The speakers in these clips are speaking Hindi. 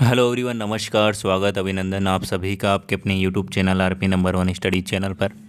हेलो एवरीवन, नमस्कार, स्वागत, अभिनंदन आप सभी का आपके अपने YouTube channel RP number 1 study channel पर।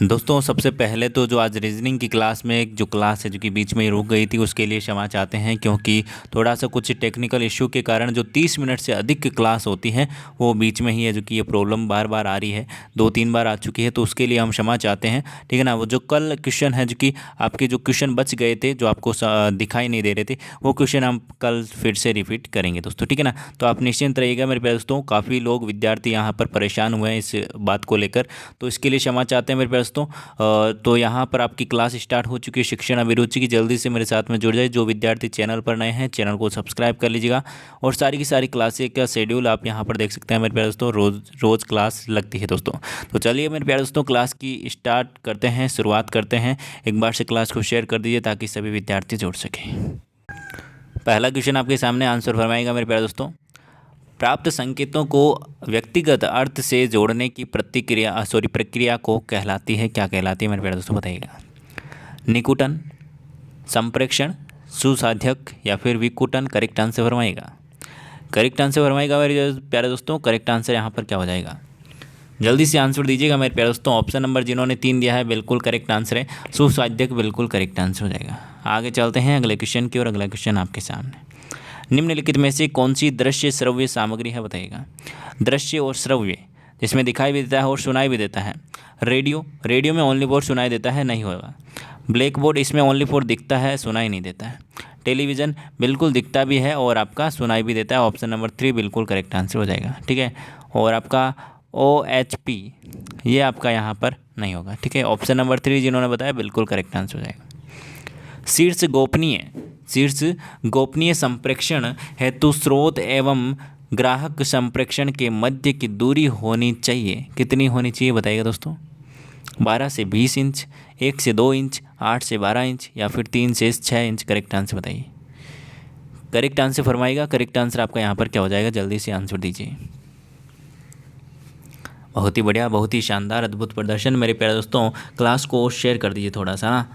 दोस्तों, सबसे पहले तो जो आज रीजनिंग की क्लास में एक जो क्लास है जो कि बीच में ही रुक गई थी, उसके लिए क्षमा चाहते हैं, क्योंकि थोड़ा सा कुछ टेक्निकल इश्यू के कारण जो 30 मिनट से अधिक की क्लास होती है वो बीच में ही है, जो कि ये प्रॉब्लम बार बार आ रही है, 2-3 बार आ चुकी है, तो उसके लिए हम क्षमा चाहते हैं। ठीक है ना। वो जो कल क्वेश्चन है, जो कि आपके जो क्वेश्चन बच गए थे, जो आपको दिखाई नहीं दे रहे थे, वो क्वेश्चन हम कल फिर से रिपीट करेंगे दोस्तों। ठीक है ना। तो आप निश्चिंत रहिएगा मेरे प्यारे दोस्तों। काफ़ी लोग विद्यार्थी यहाँ पर परेशान हुए हैं इस बात को लेकर, तो इसके लिए क्षमा चाहते हैं मेरे प्यारे दोस्तों। तो यहाँ पर आपकी क्लास स्टार्ट हो चुकी है शिक्षण अभिरुचि की। जल्दी से मेरे साथ में जुड़ जाए। जो विद्यार्थी चैनल पर नए हैं, चैनल को सब्सक्राइब कर लीजिएगा। और सारी की सारी क्लासें का शेड्यूल आप यहाँ पर देख सकते हैं मेरे प्यारे दोस्तों। रोज़ क्लास लगती है दोस्तों। तो चलिए मेरे प्यारे दोस्तों, क्लास की स्टार्ट करते हैं, शुरुआत करते हैं। एक बार से क्लास को शेयर कर दीजिए ताकि सभी विद्यार्थी जुड़ सकें। पहला क्वेश्चन आपके सामने, आंसर फरमाएगा मेरे प्यारे दोस्तों। प्राप्त संकेतों को व्यक्तिगत अर्थ से जोड़ने की प्रक्रिया को कहलाती है, क्या कहलाती है मेरे प्यारे दोस्तों, बताइएगा। निकूटन, संप्रेक्षण, सुसाध्यक या फिर विकूटन। करेक्ट आंसर फरमाइएगा। करेक्ट आंसर फरमाइएगा मेरे प्यारे दोस्तों। करेक्ट आंसर यहाँ पर क्या हो जाएगा, जल्दी से आंसर दीजिएगा मेरे प्यारे दोस्तों। ऑप्शन नंबर जिन्होंने 3 दिया है बिल्कुल करेक्ट आंसर है। सुसाध्यक बिल्कुल करेक्ट आंसर हो जाएगा। आगे चलते हैं अगले क्वेश्चन की ओर। अगला क्वेश्चन आपके सामने, निम्नलिखित में से कौन सी दृश्य श्रव्य सामग्री है, बताइएगा। दृश्य और श्रव्य, जिसमें दिखाई भी देता है और सुनाई भी देता है। रेडियो में ओनली फॉर सुनाई देता है, नहीं होगा। ब्लैक बोर्ड, इसमें ओनली फॉर दिखता है, सुनाई नहीं देता है। टेलीविज़न बिल्कुल दिखता भी है और आपका सुनाई भी देता है। ऑप्शन नंबर 3 बिल्कुल करेक्ट आंसर हो जाएगा। ठीक है। और आपका OHP, ये आपका यहाँ पर नहीं होगा। ठीक है। ऑप्शन नंबर 3 जिन्होंने बताया बिल्कुल करेक्ट आंसर हो जाएगा। शीर्ष गोपनीय संप्रेक्षण हेतु स्रोत एवं ग्राहक संप्रेक्षण के मध्य की दूरी होनी चाहिए। कितनी होनी चाहिए बताइएगा दोस्तों। 12 से 20 इंच, 1 से 2 इंच, 8 से 12 इंच या फिर 3 से 6 इंच। करेक्ट आंसर बताइए। करेक्ट आंसर फरमाइएगा। करेक्ट आंसर आपका यहाँ पर क्या हो जाएगा, जल्दी से आंसर दीजिए। बहुत ही बढ़िया, बहुत ही शानदार, अद्भुत प्रदर्शन मेरे प्यारे दोस्तों। क्लास को शेयर कर दीजिए थोड़ा सा ना।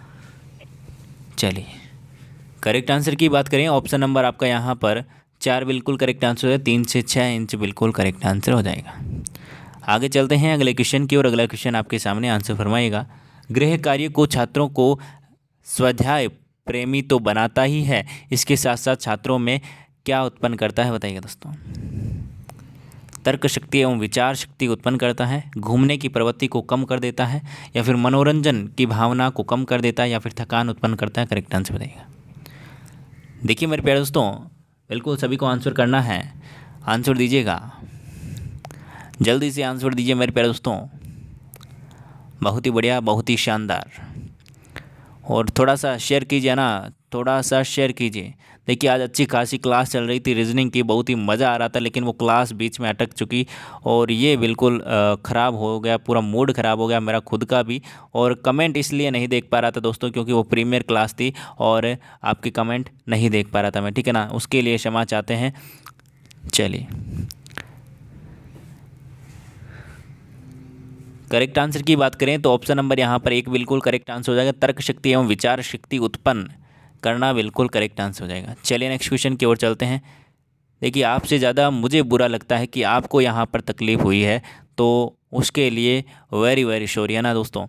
चलिए करेक्ट आंसर की बात करें, ऑप्शन नंबर आपका यहाँ पर 4 बिल्कुल करेक्ट आंसर है। 3 से 6 इंच बिल्कुल करेक्ट आंसर हो जाएगा। आगे चलते हैं अगले क्वेश्चन की ओर। अगला क्वेश्चन आपके सामने, आंसर फरमाइएगा। गृह कार्य को छात्रों को स्वाध्याय प्रेमी तो बनाता ही है, इसके साथ साथ छात्रों में क्या उत्पन्न करता है, बताइएगा दोस्तों। तर्क शक्ति एवं विचार शक्ति उत्पन्न करता है, घूमने की प्रवृत्ति को कम कर देता है, या फिर मनोरंजन की भावना को कम कर देता है, या फिर थकान उत्पन्न करता है। करेक्ट आंसर बताइएगा। देखिए मेरे प्यारे दोस्तों, बिल्कुल सभी को आंसर करना है। आंसर दीजिएगा, जल्दी से आंसर दीजिए मेरे प्यारे दोस्तों। बहुत ही बढ़िया, बहुत ही शानदार। और थोड़ा सा शेयर कीजिए ना, थोड़ा सा शेयर कीजिए। देखिए आज अच्छी खासी क्लास चल रही थी रीजनिंग की, बहुत ही मज़ा आ रहा था, लेकिन वो क्लास बीच में अटक चुकी और ये बिल्कुल ख़राब हो गया, पूरा मूड ख़राब हो गया मेरा खुद का भी। और कमेंट इसलिए नहीं देख पा रहा था दोस्तों, क्योंकि वो प्रीमियर क्लास थी और आपके कमेंट नहीं देख पा रहा था मैं। ठीक है ना, उसके लिए क्षमा चाहते हैं। चलिए करेक्ट आंसर की बात करें तो ऑप्शन नंबर यहाँ पर 1 बिल्कुल करेक्ट आंसर हो जाएगा। तर्क शक्ति एवं विचार शक्ति उत्पन्न करना बिल्कुल करेक्ट आंसर हो जाएगा। चलिए नेक्स्ट क्वेश्चन की ओर चलते हैं। देखिए आपसे ज़्यादा मुझे बुरा लगता है कि आपको यहाँ पर तकलीफ़ हुई है, तो उसके लिए वेरी वेरी सॉरी, है ना दोस्तों।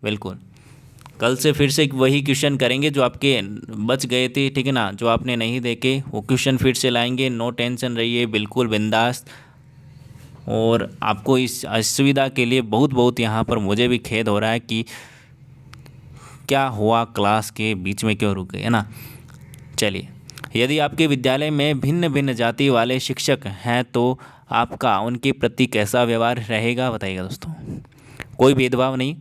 बिल्कुल कल से फिर से वही क्वेश्चन करेंगे जो आपके बच गए थे। ठीक है ना, जो आपने नहीं देखे वो क्वेश्चन फिर से लाएंगे। नो टेंशन रहिए, बिल्कुल बिंदास। और आपको इस असुविधा के लिए बहुत बहुत यहाँ पर मुझे भी खेद हो रहा है कि क्या हुआ, क्लास के बीच में क्यों रुक गए, है ना। चलिए, यदि आपके विद्यालय में भिन्न भिन्न जाति वाले शिक्षक हैं तो आपका उनके प्रति कैसा व्यवहार रहेगा, बताइएगा दोस्तों। कोई भेदभाव नहीं,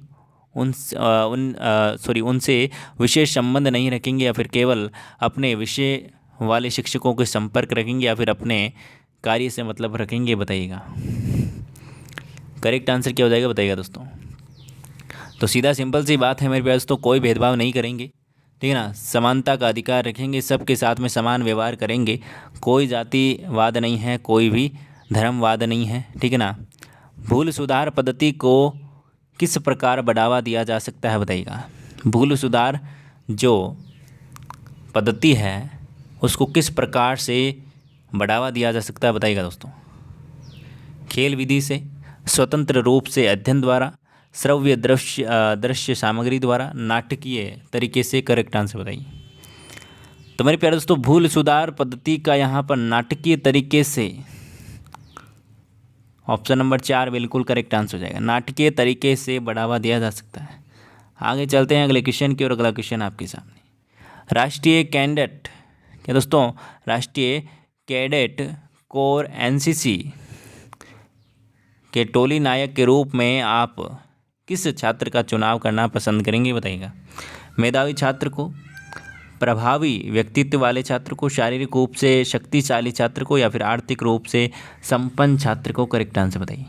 उनसे विशेष संबंध नहीं रखेंगे, या फिर केवल अपने विषय वाले शिक्षकों के संपर्क रखेंगे, या फिर अपने कार्य से मतलब रखेंगे, बताइएगा। करेक्ट आंसर क्या हो जाएगा, बताइएगा दोस्तों। तो सीधा सिंपल सी बात है मेरे प्यारे दोस्तों, कोई भेदभाव नहीं करेंगे। ठीक है ना, समानता का अधिकार रखेंगे, सबके साथ में समान व्यवहार करेंगे। कोई जातिवाद नहीं है, कोई भी धर्मवाद नहीं है। ठीक है ना। भूल सुधार पद्धति को किस प्रकार बढ़ावा दिया जा सकता है, बताइएगा। भूल सुधार जो पद्धति है उसको किस प्रकार से बढ़ावा दिया जा सकता है, बताइएगा दोस्तों। खेल विधि से, स्वतंत्र रूप से अध्ययन द्वारा, श्रव्य दृश्य सामग्री द्वारा, नाटकीय तरीके से। करेक्ट आंसर बताइए। तो मेरे प्यारे दोस्तों, भूल सुधार पद्धति का यहाँ पर नाटकीय तरीके से, ऑप्शन नंबर 4 बिल्कुल करेक्ट आंसर हो जाएगा। नाटकीय तरीके से बढ़ावा दिया जा सकता है। आगे चलते हैं अगले क्वेश्चन की ओर। अगला क्वेश्चन आपके सामने, राष्ट्रीय कैडेट, क्या दोस्तों, राष्ट्रीय कैडेट कोर एनसीसी के टोली नायक के रूप में आप किस छात्र का चुनाव करना पसंद करेंगे, बताइएगा। मेधावी छात्र को, प्रभावी व्यक्तित्व वाले छात्र को, शारीरिक रूप से शक्तिशाली छात्र को, या फिर आर्थिक रूप से संपन्न छात्र को। करेक्ट आंसर बताइए।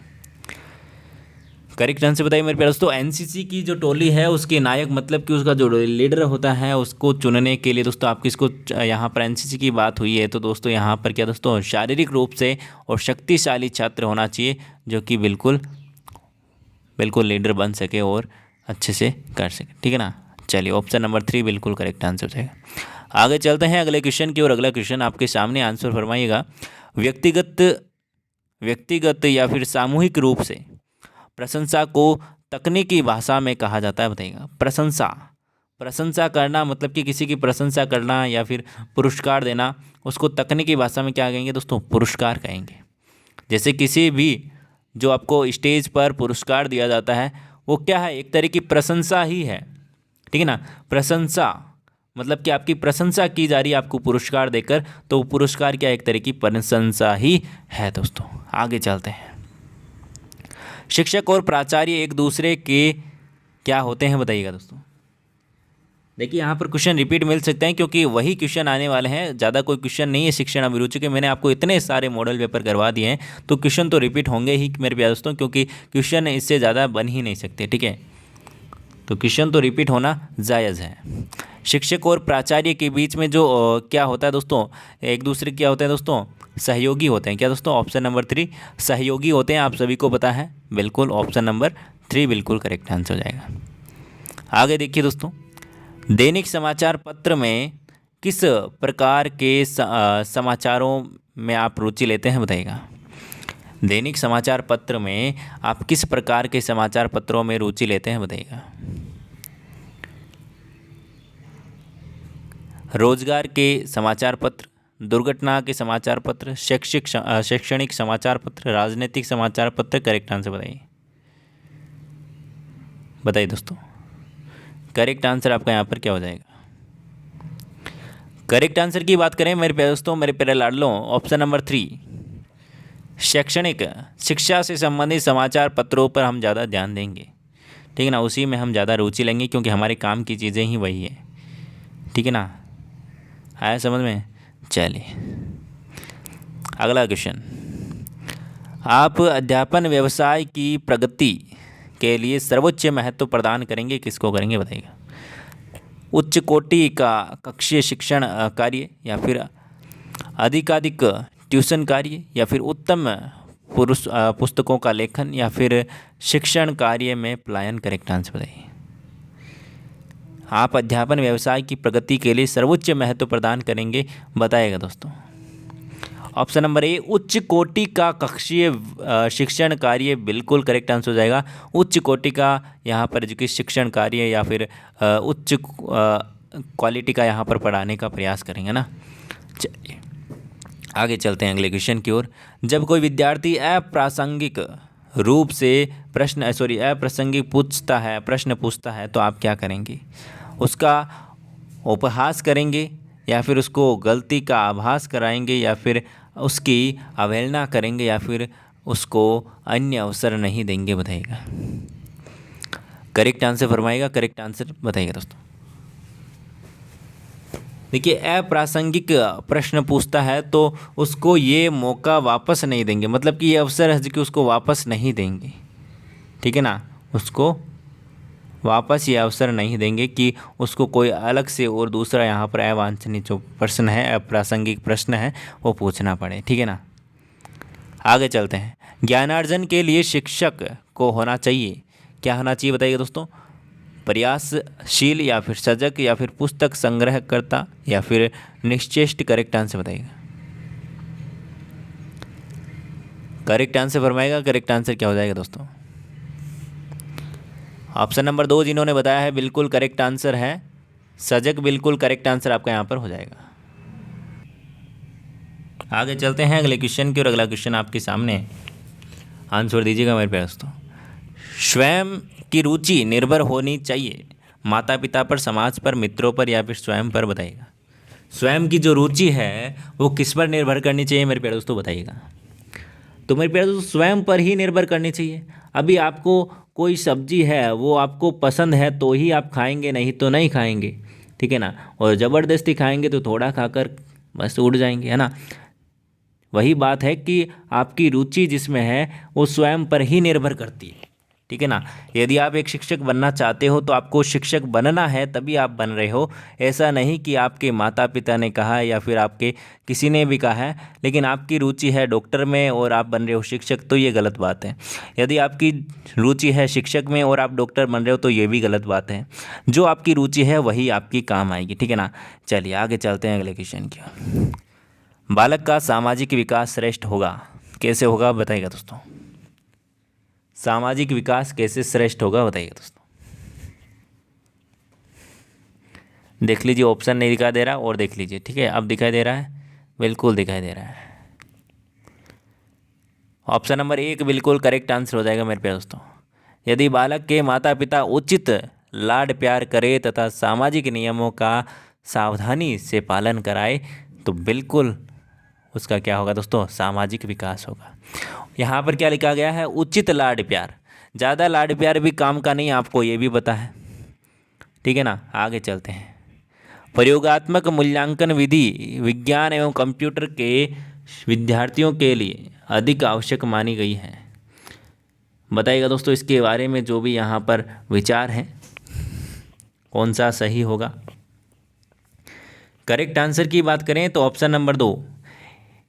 करेक्ट आंसर बताइए मेरे प्यारे दोस्तों। एनसीसी की जो टोली है उसके नायक मतलब कि उसका जो लीडर होता है उसको चुनने के लिए दोस्तों आप किसको, यहाँ पर एनसीसी की बात हुई है तो दोस्तों यहाँ पर क्या दोस्तों, शारीरिक रूप से और शक्तिशाली छात्र होना चाहिए जो कि बिल्कुल लीडर बन सके और अच्छे से कर सके, ठीक है ना। चलिए, ऑप्शन नंबर 3 बिल्कुल करेक्ट आंसर हो जाएगा। आगे चलते हैं अगले क्वेश्चन की ओर। अगला क्वेश्चन आपके सामने, आंसर फरमाइएगा। व्यक्तिगत या फिर सामूहिक रूप से प्रशंसा को तकनीकी भाषा में कहा जाता है, बताइएगा। प्रशंसा करना मतलब कि किसी की प्रशंसा करना या फिर पुरस्कार देना, उसको तकनीकी भाषा में क्या कहेंगे दोस्तों, पुरस्कार कहेंगे। जैसे किसी भी जो आपको स्टेज पर पुरस्कार दिया जाता है वो क्या है, एक तरह की प्रशंसा ही है, ठीक है ना। प्रशंसा मतलब कि आपकी प्रशंसा की जा रही है आपको पुरस्कार देकर, तो पुरस्कार क्या, एक तरह की प्रशंसा ही है दोस्तों। आगे चलते हैं। शिक्षक और प्राचार्य एक दूसरे के क्या होते हैं, बताइएगा दोस्तों। देखिए यहाँ पर क्वेश्चन रिपीट मिल सकते हैं क्योंकि वही क्वेश्चन आने वाले हैं, ज़्यादा कोई क्वेश्चन नहीं है शिक्षण अभिरुचि के। मैंने आपको इतने सारे मॉडल पेपर करवा दिए हैं तो क्वेश्चन तो रिपीट होंगे ही मेरे प्यारे दोस्तों, क्योंकि क्वेश्चन इससे ज़्यादा बन ही नहीं सकते, ठीक है। तो क्वेश्चन तो रिपीट होना जायज़ है। शिक्षक और प्राचार्य के बीच में जो क्या होता है दोस्तों, एक दूसरे क्या होते हैं दोस्तों, सहयोगी होते हैं। क्या दोस्तों, ऑप्शन नंबर 3 सहयोगी होते हैं, आप सभी को पता है। बिल्कुल ऑप्शन नंबर 3 बिल्कुल करेक्ट आंसर हो जाएगा। आगे देखिए दोस्तों, दैनिक समाचार पत्र में किस प्रकार के समाचारों में आप रुचि लेते हैं, बताइएगा। दैनिक समाचार पत्र में आप किस प्रकार के समाचार पत्रों में रुचि लेते हैं, बताइएगा। रोजगार के समाचार पत्र, दुर्घटना के समाचार पत्र, शैक्षणिक समाचार पत्र, राजनीतिक समाचार पत्र। करेक्ट आंसर बताइए दोस्तों। करेक्ट आंसर आपका यहाँ पर क्या हो जाएगा। करेक्ट आंसर की बात करें मेरे प्यारे दोस्तों, मेरे प्यारे लाडलों, ऑप्शन नंबर 3 शैक्षणिक, शिक्षा से संबंधित समाचार पत्रों पर हम ज़्यादा ध्यान देंगे, ठीक है ना। उसी में हम ज़्यादा रुचि लेंगे क्योंकि हमारे काम की चीज़ें ही वही है, ठीक है ना। आया समझ में। चलिए अगला क्वेश्चन, आप अध्यापन व्यवसाय की प्रगति के लिए सर्वोच्च महत्व प्रदान करेंगे, किसको करेंगे, बताइएगा। उच्च कोटि का कक्षीय शिक्षण कार्य, या फिर अधिकाधिक ट्यूशन कार्य, या फिर उत्तम पुस्तकों का लेखन, या फिर शिक्षण कार्य में पलायन। करेक्ट आंसर बताइए। आप अध्यापन व्यवसाय की प्रगति के लिए सर्वोच्च महत्व प्रदान करेंगे, बताइएगा दोस्तों। ऑप्शन नंबर ए उच्च कोटि का कक्षीय शिक्षण कार्य बिल्कुल करेक्ट आंसर हो जाएगा। उच्च कोटि का यहाँ पर जो कि शिक्षण कार्य या फिर उच्च क्वालिटी का यहाँ पर पढ़ाने का प्रयास करेंगे ना। चलिए आगे चलते हैं अगले क्वेश्चन की ओर। जब कोई विद्यार्थी अप्रासंगिक रूप से अप्रासंगिक प्रश्न पूछता है तो आप क्या करेंगे, उसका उपहास करेंगे, या फिर उसको गलती का आभास कराएंगे, या फिर उसकी अवहेलना करेंगे, या फिर उसको अन्य अवसर नहीं देंगे, बताइएगा। करेक्ट आंसर फरमाइएगा। करेक्ट आंसर बताइएगा दोस्तों। देखिए अप्रासंगिक प्रश्न पूछता है तो उसको ये मौका वापस नहीं देंगे, मतलब कि ये अवसर है कि उसको वापस नहीं देंगे, ठीक है ना। उसको वापस ये अवसर नहीं देंगे कि उसको कोई अलग से और दूसरा यहाँ पर अवांछनीय जो प्रश्न है, अप्रासंगिक प्रश्न है, वो पूछना पड़े, ठीक है ना। आगे चलते हैं। ज्ञानार्जन के लिए शिक्षक को होना चाहिए, क्या होना चाहिए बताइए दोस्तों। प्रयासशील, या फिर सजग, या फिर पुस्तक संग्रहकर्ता, या फिर निश्चेष्ट। करेक्ट आंसर बताइएगा। करेक्ट आंसर फरमाएगा। करेक्ट आंसर क्या हो जाएगा दोस्तों? ऑप्शन नंबर 2 जिन्होंने बताया है बिल्कुल करेक्ट आंसर है सजग। बिल्कुल करेक्ट आंसर आपका यहाँ पर हो जाएगा। आगे चलते हैं अगले क्वेश्चन की, और अगला क्वेश्चन आपके सामने है। आंसर दीजिएगा मेरे प्यारे दोस्तों। स्वयं की रुचि निर्भर होनी चाहिए माता पिता पर, समाज पर, मित्रों पर, या फिर स्वयं पर? बताइएगा। स्वयं की जो रुचि है वो किस पर निर्भर करनी चाहिए मेरे प्यारे दोस्तों? बताइएगा। तो मेरे प्यारे दोस्तों स्वयं पर ही निर्भर करनी चाहिए। अभी आपको कोई सब्जी है वो आपको पसंद है तो ही आप खाएंगे, नहीं तो नहीं खाएंगे, ठीक है ना। और ज़बरदस्ती खाएंगे तो थोड़ा खाकर बस उड़ जाएंगे, है ना। वही बात है कि आपकी रुचि जिसमें है वो स्वयं पर ही निर्भर करती है, ठीक है ना। यदि आप एक शिक्षक बनना चाहते हो तो आपको शिक्षक बनना है तभी आप बन रहे हो। ऐसा नहीं कि आपके माता पिता ने कहा या फिर आपके किसी ने भी कहा है, लेकिन आपकी रुचि है डॉक्टर में और आप बन रहे हो शिक्षक, तो ये गलत बात है। यदि आपकी रुचि है शिक्षक में और आप डॉक्टर बन रहे हो तो ये भी गलत बात है। जो आपकी रुचि है वही आपकी काम आएगी, ठीक है ना। चलिए आगे चलते हैं अगले क्वेश्चन की। बालक का सामाजिक विकास श्रेष्ठ होगा, कैसे होगा बताइएगा दोस्तों। सामाजिक विकास कैसे श्रेष्ठ होगा बताइएगा दोस्तों। देख लीजिए, ऑप्शन नहीं दिखाई दे रहा, और देख लीजिए, ठीक है। अब दिखाई दे रहा है, बिल्कुल दिखाई दे रहा है। ऑप्शन नंबर 1 बिल्कुल करेक्ट आंसर हो जाएगा मेरे प्यारे दोस्तों। यदि बालक के माता पिता उचित लाड प्यार करे तथा सामाजिक नियमों का सावधानी से पालन कराए तो बिल्कुल उसका क्या होगा दोस्तों? सामाजिक विकास होगा। यहाँ पर क्या लिखा गया है? उचित लाड प्यार। ज़्यादा लाड प्यार भी काम का नहीं, आपको ये भी पता है, ठीक है ना। आगे चलते हैं। प्रयोगात्मक मूल्यांकन विधि विज्ञान एवं कंप्यूटर के विद्यार्थियों के लिए अधिक आवश्यक मानी गई है। बताइएगा दोस्तों इसके बारे में जो भी यहाँ पर विचार हैं, कौन सा सही होगा। करेक्ट आंसर की बात करें तो ऑप्शन नंबर 2,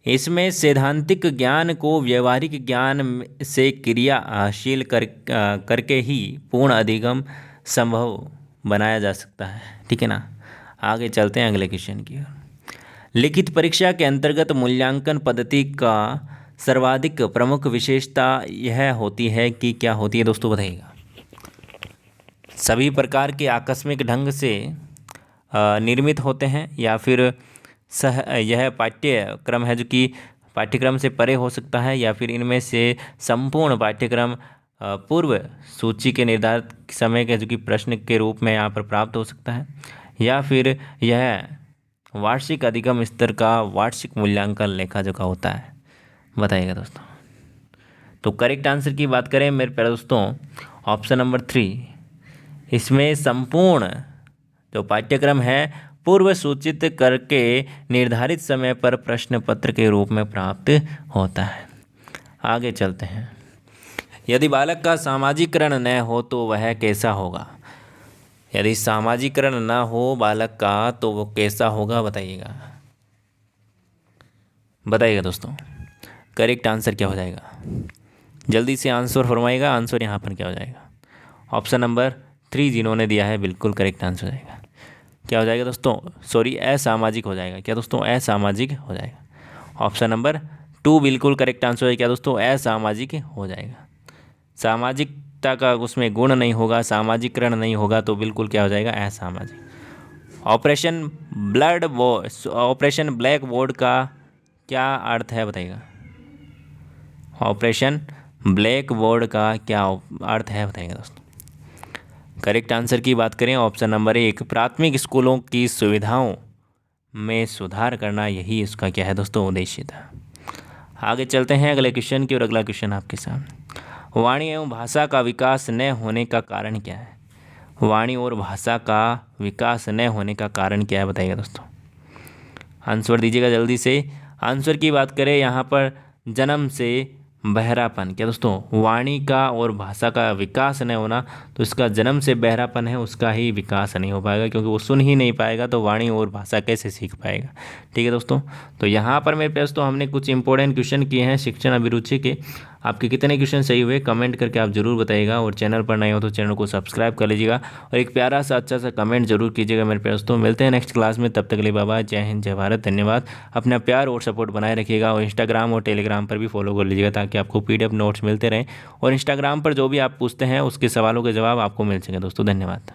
इसमें सैद्धांतिक ज्ञान को व्यवहारिक ज्ञान से क्रियाशील करके ही पूर्ण अधिगम संभव बनाया जा सकता है, ठीक है ना। आगे चलते हैं अगले क्वेश्चन की ओर। लिखित परीक्षा के अंतर्गत मूल्यांकन पद्धति का सर्वाधिक प्रमुख विशेषता यह होती है कि क्या होती है दोस्तों? बताइएगा। सभी प्रकार के आकस्मिक ढंग से निर्मित होते हैं, या फिर यह पाठ्यक्रम है जो कि पाठ्यक्रम से परे हो सकता है, या फिर इनमें से संपूर्ण पाठ्यक्रम पूर्व सूची के निर्धारित समय के जो कि प्रश्न के रूप में यहाँ पर प्राप्त हो सकता है, या फिर यह वार्षिक अधिगम स्तर का वार्षिक मूल्यांकन लेखा जोखा होता है। बताइएगा दोस्तों। तो करेक्ट आंसर की बात करें मेरे प्यारे दोस्तों, ऑप्शन नंबर 3, इसमें संपूर्ण जो पाठ्यक्रम है पूर्व सूचित करके निर्धारित समय पर प्रश्न पत्र के रूप में प्राप्त होता है। आगे चलते हैं। यदि बालक का सामाजिकरण न हो तो वह कैसा होगा? यदि सामाजिकरण न हो बालक का तो वो कैसा होगा? बताइएगा। बताइएगा दोस्तों करेक्ट आंसर क्या हो जाएगा? जल्दी से आंसर फरमाइएगा। आंसर यहाँ पर क्या हो जाएगा? ऑप्शन नंबर 3 जिन्होंने दिया है बिल्कुल करेक्ट आंसर हो जाएगा। क्या हो जाएगा दोस्तों? सॉरी, असामाजिक हो जाएगा। क्या दोस्तों? असामाजिक हो जाएगा। ऑप्शन नंबर 2 बिल्कुल करेक्ट आंसर है। क्या दोस्तों? असामाजिक हो जाएगा। सामाजिकता का उसमें गुण नहीं होगा, सामाजिकरण नहीं होगा, तो बिल्कुल क्या हो जाएगा? असामाजिक। ऑपरेशन ब्लैक बोर्ड का क्या अर्थ है? बताइएगा। ऑपरेशन ब्लैक बोर्ड का क्या अर्थ है? बताइएगा दोस्तों। करेक्ट आंसर की बात करें ऑप्शन नंबर 1, प्राथमिक स्कूलों की सुविधाओं में सुधार करना, यही इसका क्या है दोस्तों? उद्देश्य था। आगे चलते हैं अगले क्वेश्चन की, और अगला क्वेश्चन आपके सामने। वाणी एवं भाषा का विकास न होने का कारण क्या है? वाणी और भाषा का विकास न होने का कारण क्या है? बताइएगा दोस्तों। आंसर दीजिएगा जल्दी से। आंसर की बात करें यहाँ पर जन्म से बहरापन। क्या दोस्तों? वाणी का और भाषा का विकास नहीं होना, तो इसका जन्म से बहरापन है, उसका ही विकास नहीं हो पाएगा, क्योंकि वो सुन ही नहीं पाएगा तो वाणी और भाषा कैसे सीख पाएगा? ठीक है दोस्तों। तो यहाँ पर मेरे पास तो हमने कुछ इंपॉर्टेंट क्वेश्चन किए हैं शिक्षण अभिरुचि के। आपके कितने क्वेश्चन सही हुए कमेंट करके आप जरूर बताइएगा, और चैनल पर नए हो तो चैनल को सब्सक्राइब कर लीजिएगा और एक प्यारा सा अच्छा सा कमेंट जरूर कीजिएगा मेरे प्यारे दोस्तों। मिलते हैं नेक्स्ट क्लास में, तब तक के लिए बाय बाय, जय हिंद जय भारत, धन्यवाद। अपना प्यार और सपोर्ट बनाए रखिएगा और इंस्टाग्राम और टेलीग्राम पर भी फॉलो कर लीजिएगा ताकि आपको PDF नोट्स मिलते रहें और इंस्टाग्राम पर जो भी आप पूछते हैं उसके सवालों के जवाब आपको मिल सकें दोस्तों। धन्यवाद।